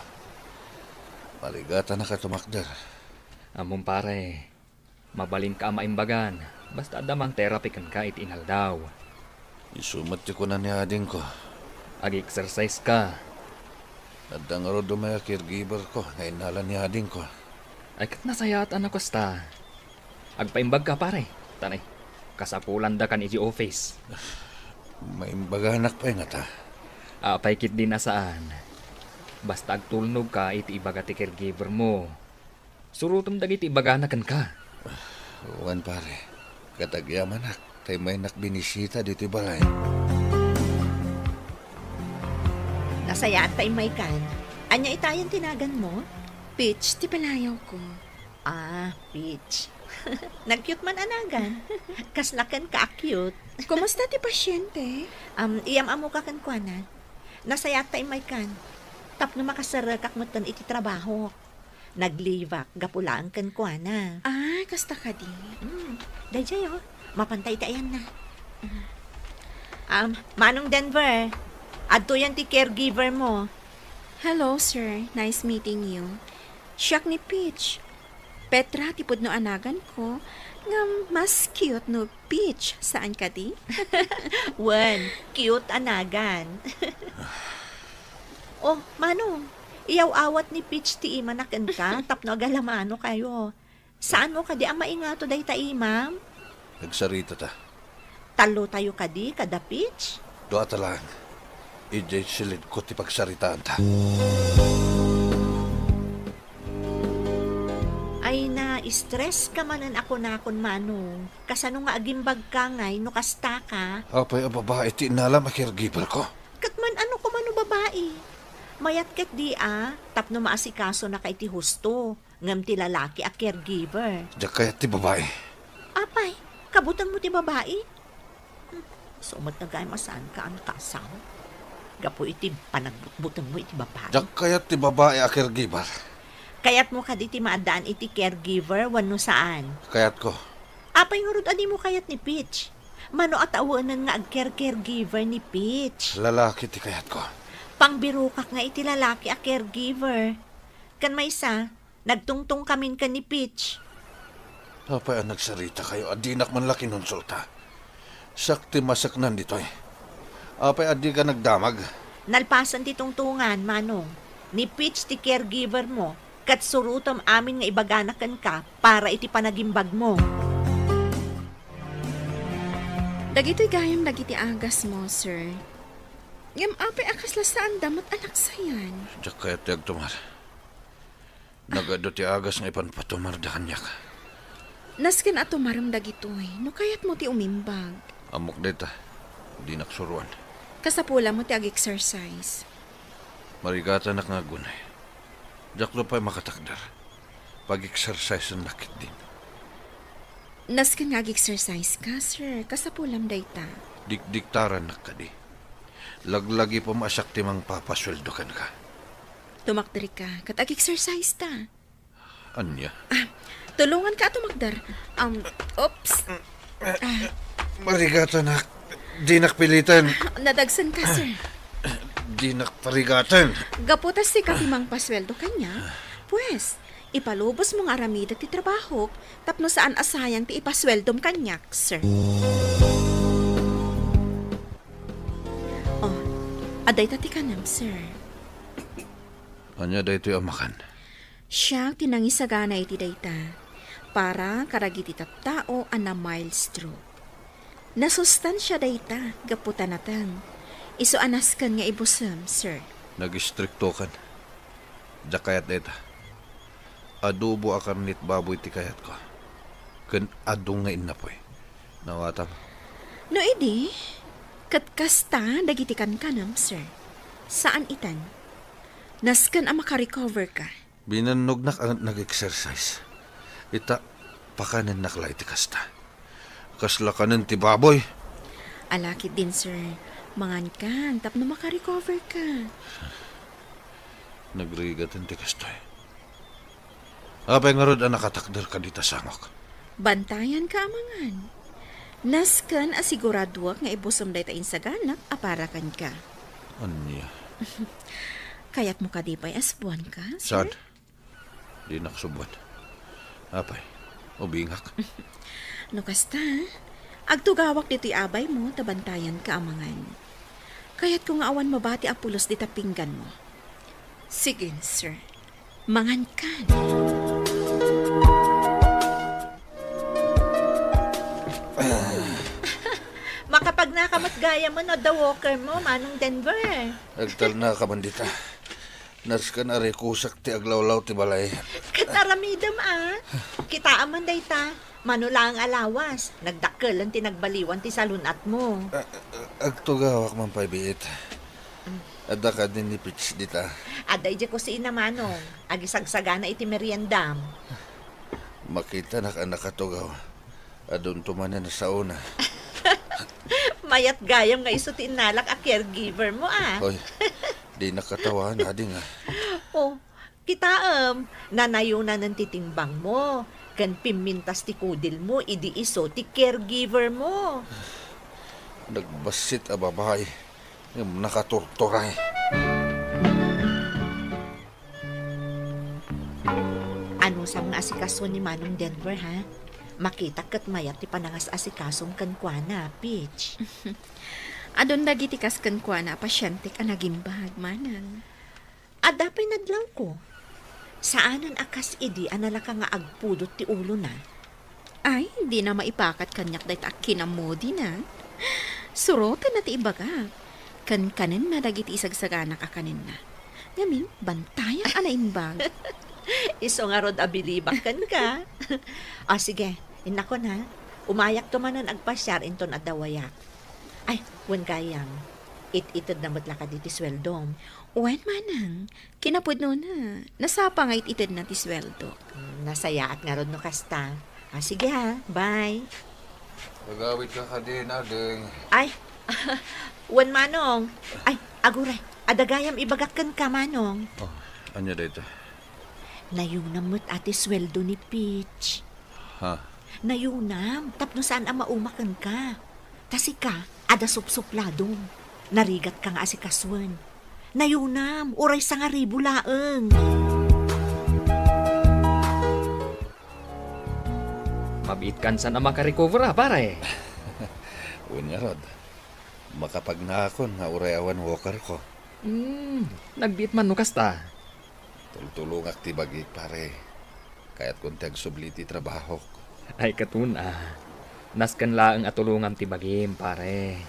Maligatan na ka tumakder. Among pare, mabalin ka maimbagan. Basta adamang therapy kan ka iti inaldaw. Isumat ko na ni ading ko. Ag-exercise ka. Adang aro dumaya caregiver ko. Nainala ni ading ko. Ay kat nasayatan ako sta. Agpaimbag ka pare. Tanay, kasapulan da kan iti office. Maimbaganak pa nga ta. Apay kit din na saan. Basta agtulnog ka iti ibaga ti caregiver mo. Surutom dagiti ibaganakan ka. Uwan pare, katagyaman tay may nakbinisita dito balay. Nasaya at tayo may kan. Anya itayan tinagan mo? Peach, ti palayaw ko. Ah, Peach. Nag-cute man anagan. Kaslakan ka cute. Kumusta ti pasyente? Iyam amo ka kan kuanan. Nasaya at tayo may kan. Tapno makasarakak mo tan iti trabaho. Naglivak, gapulaan kan kuana. Ah, kasta ka di. Dayjay oh. Mapantay tayan na. Manong Denver, adto yan ti caregiver mo. Hello, sir. Nice meeting you. Siyak ni Peach. Petra, tipod no anagan ko. Nga mas cute no Peach. Saan ka di? Wen, cute anagan. Oh, Manong, iyaw-awat ni Peach ti ima naken ka, tapno agalamano kayo. Saan mo kadi ang maingato day ta imam? Nagsarita ta. Talo tayo kadi, kada Peach? Doa ta lang. Ijay silid ko ti pagsaritaan ta. Ay na, stress ka manan ako na akon Manong. Kasano nga agimbag ka ngay, no kasta ka. Apay a babae ti inalam a caregiver ko. Katman ano ko mano babae? Mayat kat di tapno maasikaso na kay ti husto. Ngam ti lalaki a caregiver. Diyak kaya ti babae. Apay, kabutan mo ti babae? Sumat na gaya masaan ka ang kasaw. Gapo iti panagbutbutan mo iti babae. Diyak kaya ti babae a caregiver. Kayat mo ka diti maadaan iti caregiver wano saan. Kayat ko. Apay nga rod ani mo kayat ni Peach. Mano at awanan nga caregiver ni Peach. Lalaki ti kayat ko. Pangbirukak nga iti lalaki a caregiver. Kan may isa, nagtungtong kamin ka ni Peach. Apay ang nagsarita kayo, adinak man laki nunsulta. Sakti masaknan dito eh. Apay adi ka nagdamag. Nalpasan ti tungtungan, Manong. Ni Peach ti caregiver mo, kat surutom amin nga ibaganakan ka para iti panagimbag mo. Dagito'y gayam dagiti agas mo, sir. Ngam apay akas lasaan damot anak sayan. Diyak kayat ti agtumar. Nagado ti agas nga ipanpatumar da kanyak. Nasken ato maram dagito'y, no kayat mo ti umimbag. Amok dita, di naksuruan. Kasapula mo ti ag-exercise. Marigata nak nga gunay. Diyak lo pa'y makatakdar. Pag-exercise ang nakit din. Nasken nga ag-exercise ka, sir. Kasapulam dayta. Dikdiktaran nak ka di. Laglagi po maasyak timang papasweldo kan ka. Tumakdari ka, kat ag-exercise ta. Anya? Tulungan ka ato magdar. Oops. Marigata nak. Di nakpilitan. Nadagsan ka, sir. Di nakparigatan. Gaputas si katimang pasweldo kanya. Pues, ipalubos mong aramida ti trabaho, tapno saan asayang ti ipasweldom kanyak, sir. Oh, aday tati kanam, sir. Anya da ito'y amakan. Siya tinangisagana iti dayta para karagiti tattao ana mild stroke. Nasustansya dayta gaputan natang. Iso anaskan nga ibusam, sir. Nag-istrikto kan. Da kayat dita. Adobo akan nit baboy ti kayat ko. Kan adong nga inapoy. Nawatam. No idi, katkasta dagitikan kanam, sir. Saan itan? Naskan ang makarecover ka. Binanog nak ang nag-exercise. Ita, pakanan naklay ti kasta. Kaslakanan ti baboy. Alakit din, sir. Mangan ka, tapno makarecover ka. Nagrigatan ti kastoy. Apay nga rod ang nakatakdar ka dita sangok. Bantayan ka amangan. Naskan asiguraduak nga ibusom dayta insaganap aparakan ka. Anya? Kayat mo ka di pa'y asbuan ka, sir? Saan? Di nakasubot. Apay, ubingak. No kasta, agtugawak dito'y abay mo, tabantayan ka amangan. Kaya't kung awan mabati apulos di tapinggan mo. Sige, sir. Mangan ka. Makapag nakamat gaya mo no, the walker mo, Manong Denver. Agtal na ka bandita. Nas ka na rekusak ti aglawlaw ti balay. Kataramidam Kita aman dayta. Manulang alawas. Nagdakkelan ti nagbaliwan ti salunat mo. Agtugawak man paybiit. Adda ka din ni Pitch dita. Aday di ko si ina Manong. Agisagsagana iti meriendam. Makita na ka nakatugaw. Adun tumanan na sa una. Mayat gayam nga iso ti inalak a caregiver mo Hoy, di nakatawa na di nga. Oh, kita nanayunan ng titimbang mo. Kan pimintas ti kudil mo, idi iso ti caregiver mo. Nagbasit a babae. Yung nakaturturay. Ano sa mga asikaso ni Manong Denver, ha? Makita kat mayat ti panangas asikasong kankwana, Peach. Adon dagiti kas kankwana pasyente ka nagimbag, manang. Adapay nadlaw ko. Saanan akas idi analaka nga agpudot ti ulo na? Ay, di na maipakat kanyak dahit akinamodi na. Surotan na ti ibaga. Kanin na dagiti isagsagana ka kanin na. Ngamin, bantayan anaimbag. Iso nga rod abilibak kan ka. Sige, inako na. Umayak to manan agpasyar inton at dawayak. Ay, wan gayang. Ititid na matla ka diti sweldom. Wan manang, kinapod no na. Nasapa nga ititid na ti sweldo. Nasayaat nga rod no kasta. Sige ha, bye. Magawit ka din, ading. Ay, wan Manong. Ay, aguray. Adagayam ibagakkan ka, Manong. Oh, anya dito? Nayunam mo't ati sweldo ni Peach. Ha? Nayunam, tapno saan ang maumakan ka. Tasi ka, ada supsupladong. Narigat ka nga asikaswan. Nayunam, uray sa nga ribu laeng. Mabit kan sa na makarecover pare. Unya rod. Makapagnakon nga urayawan walker ko. Nagbiit man no kasta. Tultulungak ti bagi pare. Kaya't kung tiyag subliti trabaho ko. Ay katuna. Naskan laang atulungam ti bagim pare.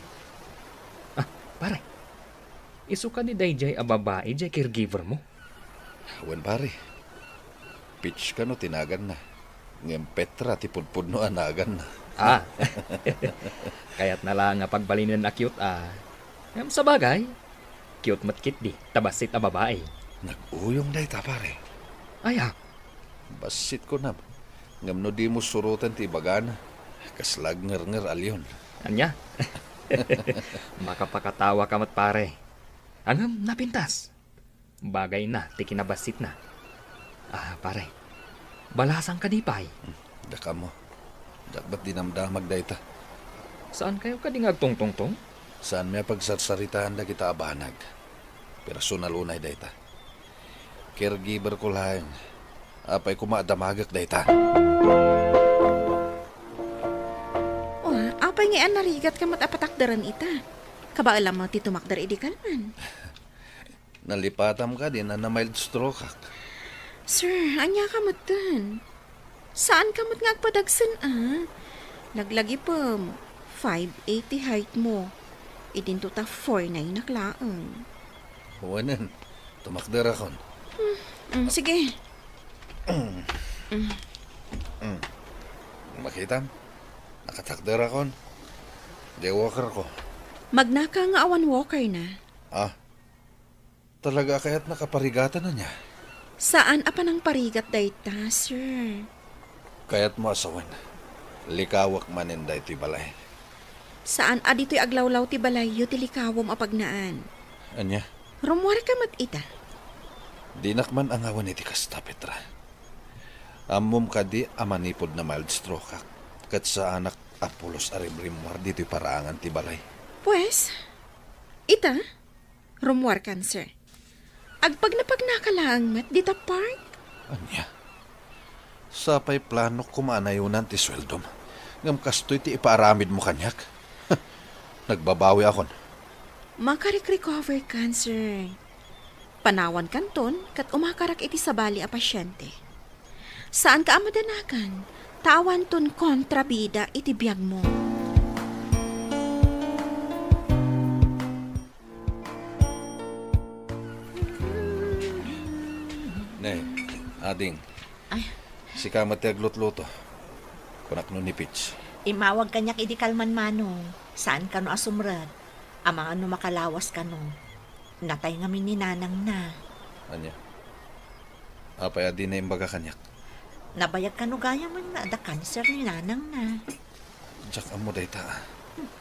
Pare. Isuka ni Dayjay a babae jay caregiver mo. Wen pare. Pitch ka no tinagan na. Ngem Petra ti pudpud no anagan na. Kaya't na lang nga pagbalinan na cute Ngam sa bagay. Cute matkit di. Tabasit a babae. Nag-uyong day ta pare. Ay Basit ko na. Ngam no di mo surutan ti bagan. Kaslag nger alyon. Anya? Makapakatawa ka mat pare. Angam napintas. Bagay na, ti kinabasit na. Pare. Balasang ka di pay. Daka mo. Dakbat dinamdamag day ta. Saan kayo ka di ngagtong-tong-tong? Saan may pagsarsaritaan na kita abanag. Personal unay day ta. Caregiver ko lang. Apay kumadamagak day ta. Apay nga narigat ka matapatakdaran ita. Kabaalam mo ti tumakdar idi kalman. Nalipatam ka din na mild stroke ak. Sir, anya ka matan. Saan ka mat ngagpadagsan Naglagi pa 580 height mo. Idinto ta 49 na klaang. Huwanan, tumakdara kon. Sige. Makitam, nakatakdara kon. Jaywalker ko. Magnaka nga awan walker na. Talaga kaya't nakaparigatan na niya. Saan apa nang parigat dayta, sir? Kaya't mo asawan. Likawak manin day ti balay. Saan adito'y aglawlaw ti balay yu ti likawom apagnaan? Anya? Rumwar ka mat ita. Dinakman ang awan iti kasta, Petra. Amom ka di amanipod na mild stroke ak. Kat sa anak apulos arimrimwar dito'y paraangan ti balay. Pues, ita, rumwar kan, sir. Agpag napagnakalangmat, dita park? Anya? Sapay plano kumanayunan ti sweldom. Ngam kastoy ti ipaaramid mo kanyak. Nagbabawi akon. Makarik-recover kan, sir. Panawan kanton, kat umakarak iti sabali a pasyente. Saan ka amadanakan? Tawan ton kontrabida iti biyag mo. Nay, ading. Ay. Si Kamat aglut-luto. Kunak no ni Pitch. Imawag kanyak idi kalman manong. Saan ka no asumrad? Amang ano makalawas ka no. Natay nga ni nanang na. Anya? Apay adi na imbaga kanyak. Nabayag ka no gaya man na da cancer ni nanang na. Diyak amo day ta.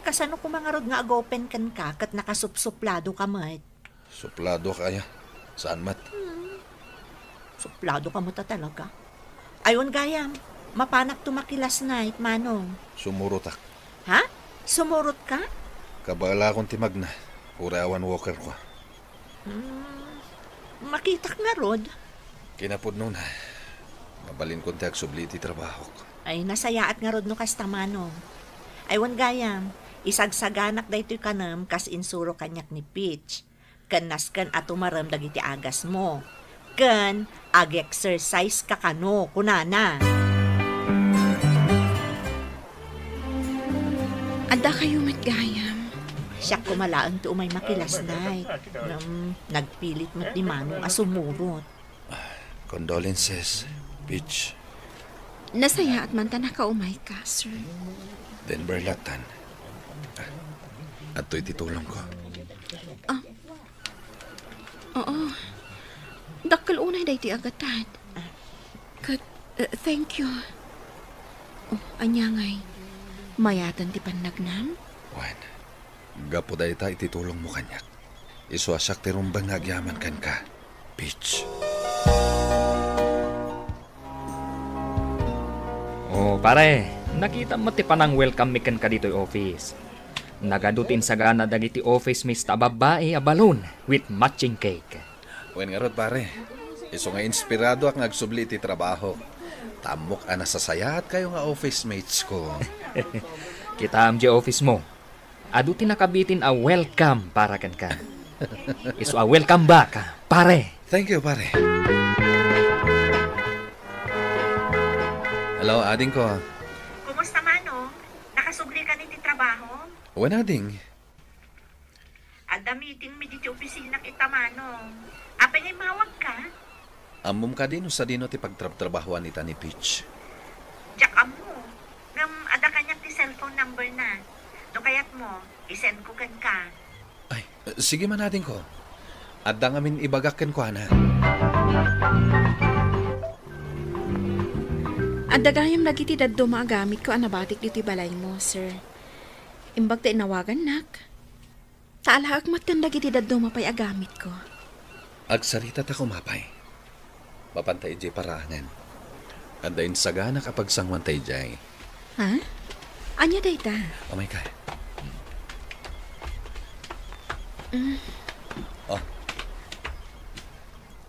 Kasano ko mga rod nga agopen kan ka kat nakasupsuplado ka mat. Suplado kaya. Saan mat? Suplado ka mo ta talaga. Ayon gayam, mapanak tumakilas na manong. Sumurutak. Ha? Sumurot ka? Kabala akong timag na. Urawan walker ko. Makitak nga rod. Kinapod nun. Mabalin kong tiyag subliti trabaho ko. Ay, nasayaat nga rod no kasta manong. Aywan gayam, isagsaganak da ito'y kanam kas insuro kanyak ni Peach. Kanas kan atumaram dagiti agas mo. Kan ag-exercise ka kano, kunana. Anda kayo matgayam. Siya kumalaan to umay makilas na. Nagpilit mo't ni manong asumurot. Condolences, Peach. Nasaya at man ta nakaumay ka, sir. Denver Latan. At to'y titulong ko. Oo. Dakkel unay day ti agatad. Kat, thank you. Anyangay. Mayatan ti pannagnam? Juan, gapo day ta ititulong mo kanyak. Iswasak ti rumbang nagyaman kan ka, Peach. Pare, nakita mo ti panang welcome mikan ka dito'y office. Nagadutin sa gana dagiti office miss ta babae a balloon with matching cake. Wen nga rod, pare. Iso nga inspirado ak nagsubli ti trabaho. Tamok nasasayat kayo nga office mates ko. Kita am di office mo. Adutin nakabitin a welcome para kan ka. Iso a welcome back, pare. Thank you, pare. Hello, ading ko. Kumusta Manong? Nakasubli ka ni ti trabaho? Wen ading. Ada meeting mi diti opisina kita Manong. Apa ngay mawag ka? Amom ka din sa dino ti pagtrabahuan nita ni Peach. Jack amo. Ngam ada kanyak ti cellphone number na. Do kayat mo, isend ko kan ka. Ay, sige man natin ko. Adda ngamin ibagakken ko, ana. Ada gayam lagi ti daddo maagamit ko anabatik diti balay mo, sir. Imbag ta inawagan nak. Taalhak matan lagi ti daddo mapay agamit ko. Agsarita ta kumapay. Mapantay jay parangan. Andayin sagana kapag sangwantay jay. Ha? Anya day ta? Amay ka. Oh.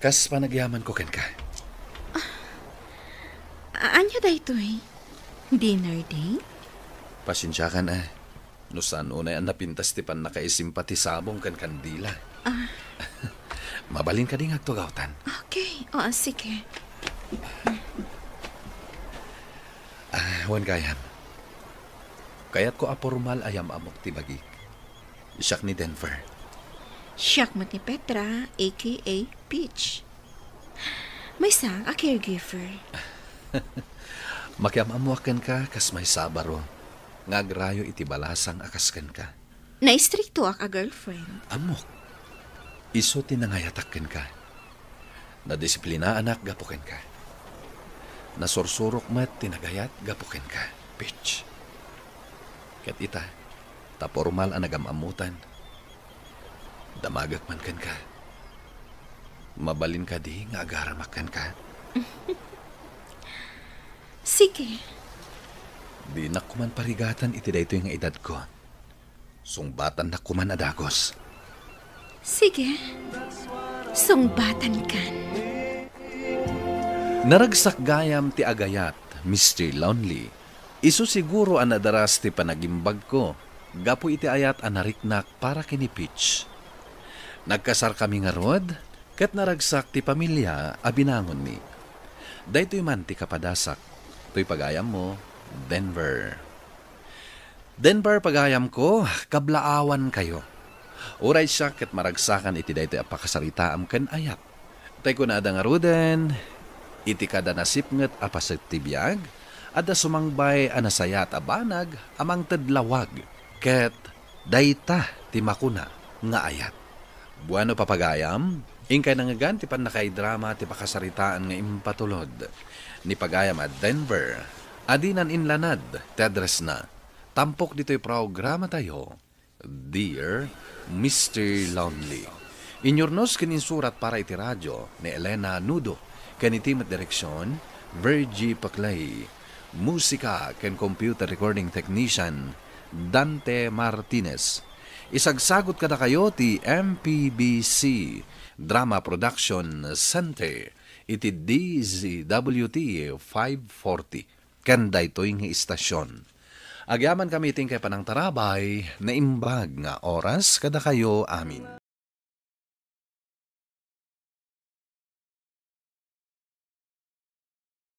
Kas panagyaman ko ken ka. Anya day to eh? Dinner day? Pasensya ka na. No saan unay ang napintas ti pan nakaisimpatisabong kan kandila. Mabalin ka ding agtugawtan. Okay. O, sige. Wan kayam. Kaya't ko apormal ayam amok ti bagik. Siyak ni Denver. Siyak mo ni Petra, a.k.a. Peach. May sang a caregiver. Makiamamuakan ka kas may sabaro. Ngagrayo iti balasang akaskan ka. Naistrikto ak a girlfriend. Amok. Iso tinangayatakken ka. Nadisiplina anak gapuken ka. Nasursurok mat tinagayat gapuken ka. Peach. Kat ita, tapormal ang nagamamutan. Damagak man kan ka. Mabalin ka di nga agaramakan ka. Sige. Di na kuman parigatan iti dayto yung edad ko. Sungbatan na kuman adagos. Sige. Sungbatan kan. Naragsak gayam ti agayat, Mr. Lonely. Isu siguro ang nadaras ti panagimbag ko. Gapo iti ayat ang nariknak para kini Peach. Nagkasar kami nga rod, kat naragsak ti pamilya abinangon mi. Daytoy man ti kapadasak. To'y pagayam mo, Denver. Denver pagayam ko, kablaawan kayo. Uray siya kat maragsakan iti daytoy apakasaritaam ken ayat. Tay ko na ada nga ruden, iti kada nasipnget apaset ti biyag, ada sumangbay anasayat abanag amang tedlawag. Ket dayta ti makuna nga ayat. Buano papagayam, ingkay nangagan ti panakaidrama ti pakasaritaan nga impatulod. Ni pagayam at Denver, adinan inlanad, ti address na. Tampok dito'y programa tayo, Dear Mr. Lonely. Inyornos kininsurat para iti radyo ni Elena Nudo, kanitimat direksyon, Virgie Paclay. Musika ken computer recording technician, Dante Martinez. Isagsagot kada kayo ti MPBC Drama Production Center iti DZWT 540 kanda ito'y nga istasyon. Agyaman kami ting kay panang tarabay na imbag nga oras kada kayo amin.